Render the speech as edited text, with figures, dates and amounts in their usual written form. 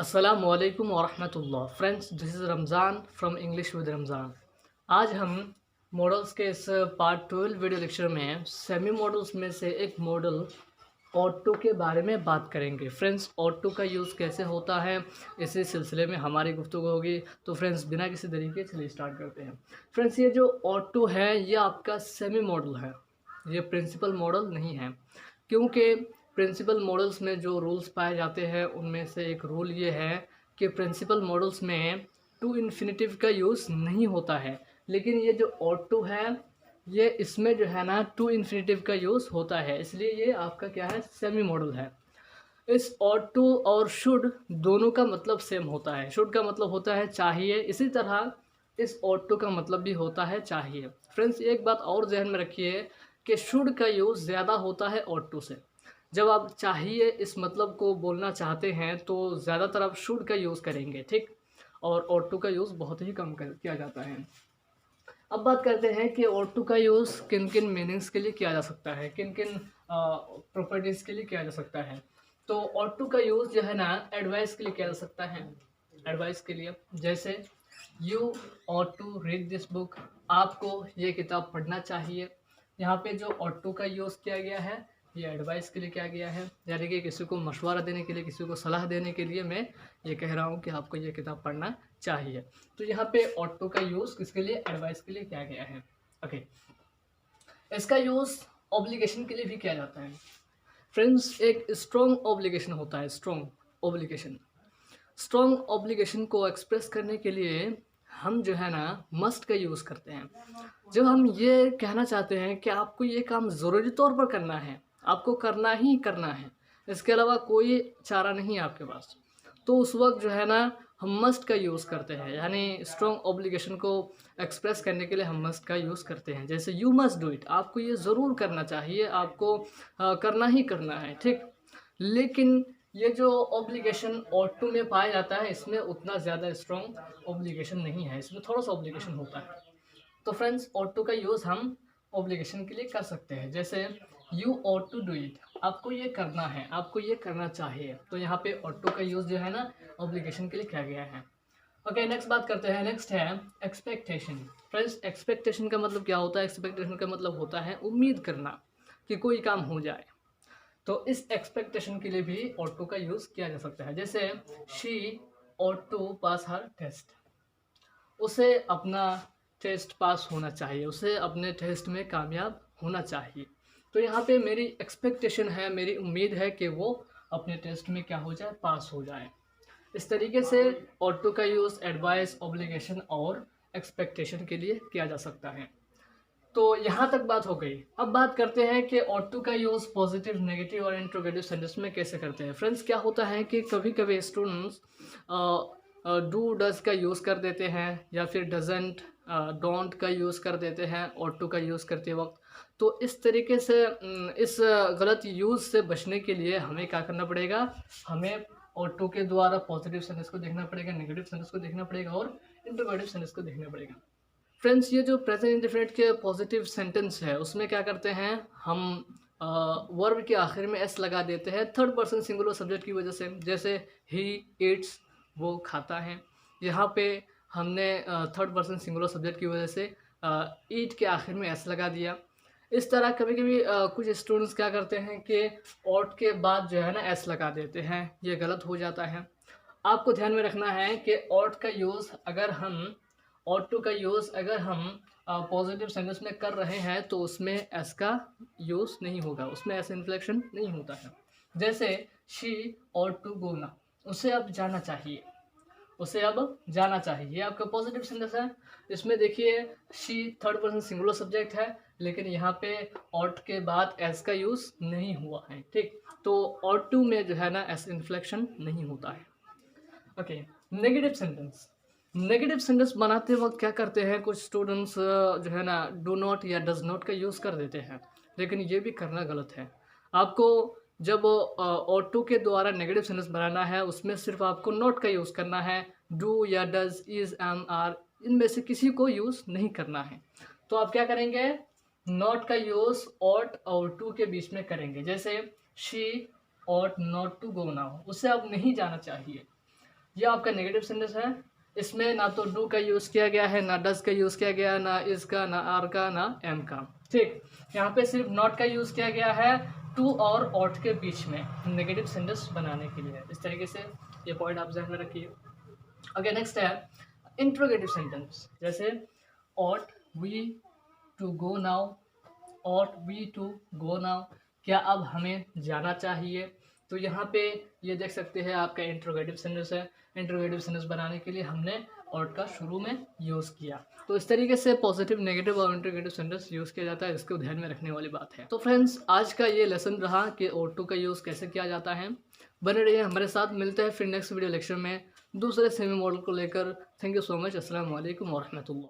अस्सलामुअलैकुम वरहमतुल्लाह friends, this is Ramzan from English with Ramzan. आज हम मॉडल्स के इस पार्ट 12 वीडियो लेक्चर में सेमी मॉडल्स में से एक मॉडल ऑटो के बारे में बात करेंगे। फ्रेंड्स, ऑटो का यूज़ कैसे होता है इसी सिलसिले में हमारी गुफ्तगू होगी। तो फ्रेंड्स, बिना किसी तरीके चलिए स्टार्ट करते हैं। फ्रेंड्स, ये जो ऑटो है ये आपका सेमी मॉडल है, ये प्रिंसिपल मॉडल नहीं है, क्योंकि प्रिंसिपल मॉडल्स में जो रूल्स पाए जाते हैं उनमें से एक रूल ये है कि प्रिंसिपल मॉडल्स में टू इन्फिनिटिव का यूज़ नहीं होता है, लेकिन ये जो ऑटो है ये इसमें जो है ना टू इन्फिनिटिव का यूज़ होता है, इसलिए ये आपका क्या है, सेमी मॉडल है। इस ऑटो और शुड दोनों का मतलब सेम होता है। शुड का मतलब होता है चाहिए, इसी तरह इस ऑटो का मतलब भी होता है चाहिए। फ्रेंड्स, एक बात और जहन में रखिए कि शुड का यूज़ ज़्यादा होता है ऑटो से। जब आप चाहिए इस मतलब को बोलना चाहते हैं तो ज़्यादातर आप शुड का यूज़ करेंगे, ठीक, और ऑटो का यूज़ बहुत ही कम किया जाता है। अब बात करते हैं कि ऑटो का यूज़ किन किन मीनिंग्स के लिए किया जा सकता है, किन किन प्रॉपर्टीज़ के लिए किया जा सकता है। तो ऑटो का यूज़ जो है ना एडवाइस के लिए किया जा सकता है। एडवाइस के लिए, जैसे you ought to read this book, आपको ये किताब पढ़ना चाहिए। यहाँ पे जो ऑटो का यूज़ किया गया है ये एडवाइस के लिए किया गया है, यानी कि किसी को मशवरा देने के लिए, किसी को सलाह देने के लिए मैं ये कह रहा हूँ कि आपको ये किताब पढ़ना चाहिए। तो यहाँ पे ऑटो का यूज़ किसके लिए, एडवाइस के लिए किया गया है। ओके, इसका यूज़ ऑब्लिगेशन के लिए भी किया जाता है। फ्रेंड्स, एक स्ट्रॉन्ग ऑब्लिगेशन होता है, स्ट्रॉन्ग ऑब्लिगेशन। स्ट्रॉन्ग ऑब्लिगेशन को एक्सप्रेस करने के लिए हम जो है ना मस्ट का यूज़ करते हैं। जब हम ये कहना चाहते हैं कि आपको ये काम ज़रूरी तौर पर करना है, आपको करना ही करना है, इसके अलावा कोई चारा नहीं है आपके पास, तो उस वक्त जो है ना हम मस्ट का यूज़ करते हैं। यानी स्ट्रॉन्ग ऑब्लिगेशन को एक्सप्रेस करने के लिए हम मस्ट का यूज़ करते हैं। जैसे यू मस्ट डू इट, आपको ये ज़रूर करना चाहिए, आपको करना ही करना है, ठीक। लेकिन ये जो ऑब्लिगेशन ऑटो में पाया जाता है इसमें उतना ज़्यादा स्ट्रॉन्ग ऑब्लिगेशन नहीं है, इसमें थोड़ा सा ऑब्लिगेशन होता है। तो फ्रेंड्स, ऑटो का यूज़ हम ऑब्लिगेशन के लिए कर सकते हैं। जैसे you ought to do it, आपको ये करना है, आपको ये करना चाहिए। तो यहाँ पे ऑटो का यूज़ जो है ना ऑब्लिगेशन के लिए किया गया है। ओके, नेक्स्ट बात करते हैं। नेक्स्ट है एक्सपेक्टेशन। फ्रेंड्स, एक्सपेक्टेशन का मतलब क्या होता है? एक्सपेक्टेशन का मतलब होता है उम्मीद करना कि कोई काम हो जाए। तो इस एक्सपेक्टेशन के लिए भी ऑटो का यूज़ किया जा सकता है। जैसे she ought to pass her test, उसे अपना टेस्ट पास होना चाहिए, उसे अपने टेस्ट में कामयाब होना चाहिए। तो यहाँ पे मेरी एक्सपेक्टेशन है, मेरी उम्मीद है कि वो अपने टेस्ट में क्या हो जाए, पास हो जाए। इस तरीके से ऑटो का यूज़ एडवाइस, ऑब्लिगेशन और एक्सपेक्टेशन के लिए किया जा सकता है। तो यहाँ तक बात हो गई। अब बात करते हैं कि ऑटो का यूज़ पॉजिटिव, नेगेटिव और इंट्रोगेटिव सेंटेंस में कैसे करते हैं। फ्रेंड्स, क्या होता है कि कभी कभी स्टूडेंट्स डू डज का यूज़ कर देते हैं या फिर डजेंट, डोंट का यूज़ कर देते हैं ऑटो का यूज़ करते वक्त। तो इस तरीके से इस गलत यूज़ से बचने के लिए हमें क्या करना पड़ेगा, हमें ऑटो के द्वारा पॉजिटिव सेंटेंस को देखना पड़ेगा, नेगेटिव सेंटेंस को देखना पड़ेगा और इंट्रोगेटिव सेंटेंस को देखना पड़ेगा। फ्रेंड्स, ये जो प्रेजेंट इंडेफिनिट के पॉजिटिव सेंटेंस है उसमें क्या करते हैं हम, वर्ब के आखिर में एस लगा देते हैं थर्ड पर्सन सिंगुलर सब्जेक्ट की वजह से। जैसे ही ईट्स, वो खाता है, यहाँ पे हमने थर्ड पर्सन सिंगुलर सब्जेक्ट की वजह से ईट के आखिर में एस लगा दिया। इस तरह कभी कभी कुछ स्टूडेंट्स क्या करते हैं कि ऑट के बाद जो है ना एस लगा देते हैं, ये गलत हो जाता है। आपको ध्यान में रखना है कि ऑट का यूज़ अगर हम, ऑटो का यूज़ अगर हम पॉजिटिव सेंटेंस में कर रहे हैं तो उसमें एस का यूज़ नहीं होगा, उसमें एस इन्फ्लेक्शन नहीं होता है। जैसे शी ऑट टू गो ना, उसे अब जाना चाहिए, उसे अब जाना चाहिए, ये आपका पॉजिटिव सेंटेंस है। इसमें देखिए she third person singular subject है, लेकिन यहाँ पे ऑट के बाद एस का यूज़ नहीं हुआ है, ठीक। तो ऑट टू में जो है ना एस इन्फ्लेक्शन नहीं होता है। Okay, negative sentence. Negative sentence बनाते वक्त क्या करते हैं कुछ स्टूडेंट्स, जो है ना डू नॉट या डज नॉट का यूज़ कर देते हैं, लेकिन ये भी करना गलत है। आपको जब ऑटो के द्वारा नेगेटिव सेंटेंस बनाना है उसमें सिर्फ आपको नॉट का यूज़ करना है, डू या डज, इज, एम, आर, इनमें से किसी को यूज़ नहीं करना है। तो आप क्या करेंगे, नॉट का यूज़ ऑट और टू के बीच में करेंगे। जैसे she ought not to go now, उसे अब नहीं जाना चाहिए। ये आपका नेगेटिव सेंटेंस है। इसमें ना तो डू का यूज़ किया गया है, ना डज का यूज़ किया गया, ना इज का, ना आर का, ना एम का। ठीक, यहाँ पे सिर्फ नॉट का यूज़ किया गया है टू और ऑट के बीच में नेगेटिव सेंटेंस बनाने के लिए। इस तरीके से ये पॉइंट आप ध्यान में रखिए। ओके, नेक्स्ट है इंट्रोगेटिव सेंटेंस, जैसे ought we to go now, ought we to go now, क्या अब हमें जाना चाहिए। तो यहाँ पे ये देख सकते हैं आपका इंट्रोगेटिव सेंटेंस है। इंट्रोगेटिव सेंटेंस बनाने के लिए हमने ऑट का शुरू में यूज़ किया। तो इस तरीके से पॉजिटिव, नेगेटिव और इंट्रोगेटिव सेंटेंस यूज़ किया जाता है, इसको ध्यान में रखने वाली बात है। तो फ्रेंड्स, आज का ये लेसन रहा कि ऑट टू का यूज़ कैसे किया जाता है। बने रहिए हमारे साथ, मिलते हैं फिर नेक्स्ट वीडियो लेक्चर में दूसरे सेमी मॉडल को लेकर। Thank you so much. अस्सलाम वालेकुम व रहमतुल्लाह।